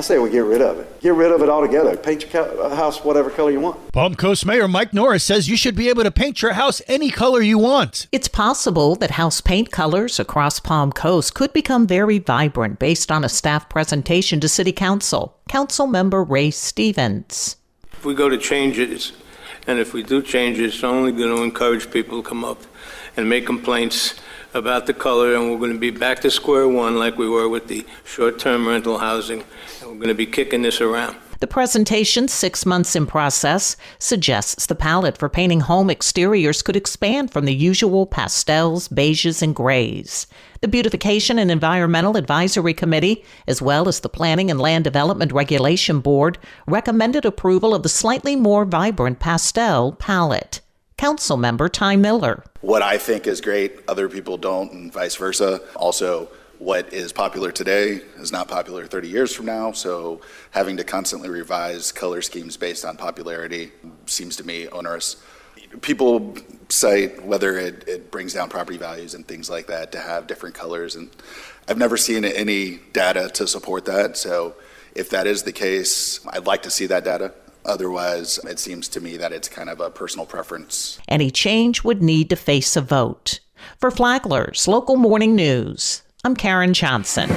I say we get rid of it. Get rid of it altogether. Paint your house whatever color you want. Palm Coast Mayor Mike Norris says you should be able to paint your house any color you want. It's possible that house paint colors across Palm Coast could become very vibrant based on a staff presentation to City Council. Council member Ray Stevens. If we go to changes, and if we do changes, it's only going to encourage people to come up and make complaints about the color, and we're going to be back to square one like we were with the short-term rental housing, and we're going to be kicking this around. The presentation, 6 months in process, suggests the palette for painting home exteriors could expand from the usual pastels, beiges, and grays. The Beautification and Environmental Advisory Committee, as well as the Planning and Land Development Regulation Board, recommended approval of the slightly more vibrant pastel palette. Councilmember Ty Miller. What I think is great, other people don't, and vice versa. Also, what is popular today is not popular 30 years from now, so having to constantly revise color schemes based on popularity seems to me onerous. People cite whether it brings down property values and things like that to have different colors, and I've never seen any data to support that, so if that is the case, I'd like to see that data. Otherwise, it seems to me that it's kind of a personal preference. Any change would need to face a vote. For Flagler's Local Morning News, I'm Karen Johnson.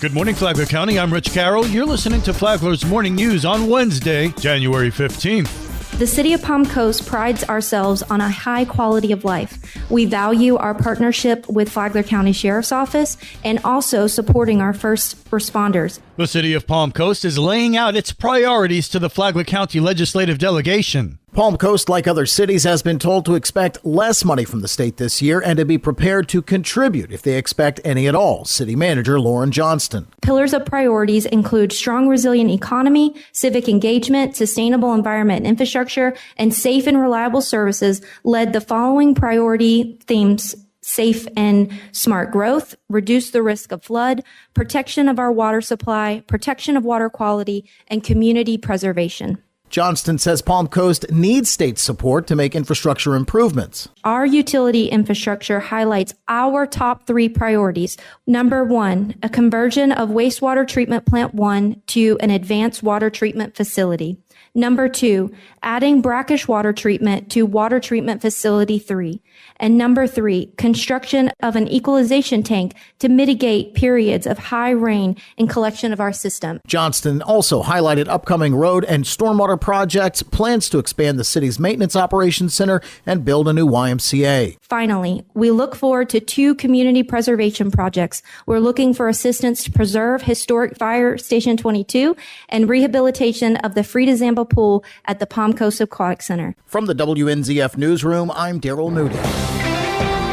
Good morning, Flagler County. I'm Rich Carroll. You're listening to Flagler's Morning News on Wednesday, January 15th. The City of Palm Coast prides ourselves on a high quality of life. We value our partnership with Flagler County Sheriff's Office and also supporting our first responders. The City of Palm Coast is laying out its priorities to the Flagler County Legislative Delegation. Palm Coast, like other cities, has been told to expect less money from the state this year and to be prepared to contribute if they expect any at all. City Manager Lauren Johnston. Pillars of priorities include strong, resilient economy, civic engagement, sustainable environment and infrastructure, and safe and reliable services led the following priority themes: safe and smart growth, reduce the risk of flood, protection of our water supply, protection of water quality, and community preservation. Johnston says Palm Coast needs state support to make infrastructure improvements. Our utility infrastructure highlights our top 3 priorities. Number 1, a conversion of wastewater treatment plant 1 to an advanced water treatment facility. Number 2, adding brackish water treatment to water treatment facility 3. And number 3, construction of an equalization tank to mitigate periods of high rain and collection of our system. Johnston also highlighted upcoming road and stormwater projects, plans to expand the city's maintenance operations center, and build a new YMCA. Finally, we look forward to 2 community preservation projects. We're looking for assistance to preserve historic Fire Station 22 and rehabilitation of the Frida Zamba pool at the Palm Coast Aquatic Center. From the WNZF Newsroom, I'm Daryl Moody.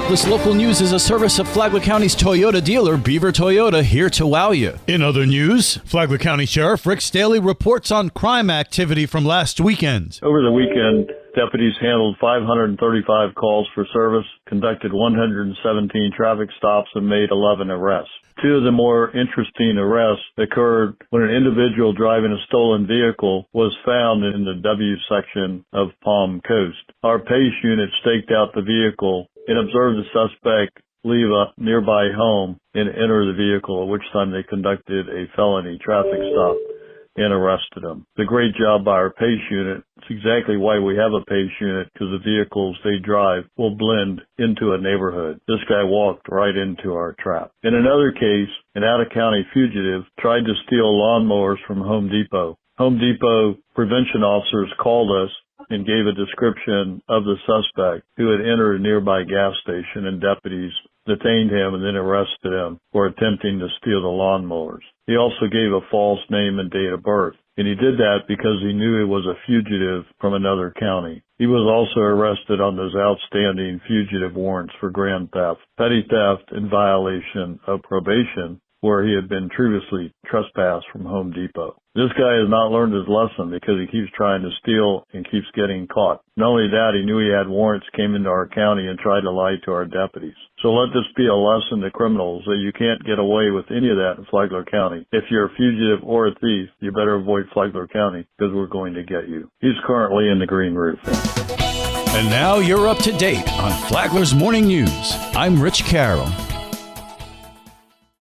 This local news is a service of Flagler County's Toyota dealer, Beaver Toyota, here to wow you. In other news, Flagler County Sheriff Rick Staley reports on crime activity from last weekend. Over the weekend, deputies handled 535 calls for service, conducted 117 traffic stops, and made 11 arrests. 2 of the more interesting arrests occurred when an individual driving a stolen vehicle was found in the W section of Palm Coast. Our PACE unit staked out the vehicle and observed the suspect leave a nearby home and enter the vehicle, at which time they conducted a felony traffic stop and arrested him. It's a great job by our PACE unit. It's exactly why we have a PACE unit, because the vehicles they drive will blend into a neighborhood. This guy walked right into our trap. In another case, an out-of-county fugitive tried to steal lawnmowers from Home Depot. Home Depot prevention officers called us and gave a description of the suspect who had entered a nearby gas station, and deputies detained him and then arrested him for attempting to steal the lawnmowers. He also gave a false name and date of birth, and he did that because he knew he was a fugitive from another county. He was also arrested on those outstanding fugitive warrants for grand theft, petty theft, and violation of probation, where he had been previously trespassed from Home Depot. This guy has not learned his lesson because he keeps trying to steal and keeps getting caught. Not only that, he knew he had warrants, came into our county, and tried to lie to our deputies. So let this be a lesson to criminals that you can't get away with any of that in Flagler County. If you're a fugitive or a thief, you better avoid Flagler County because we're going to get you. He's currently in the green roof. And now you're up to date on Flagler's Morning News. I'm Rich Carroll.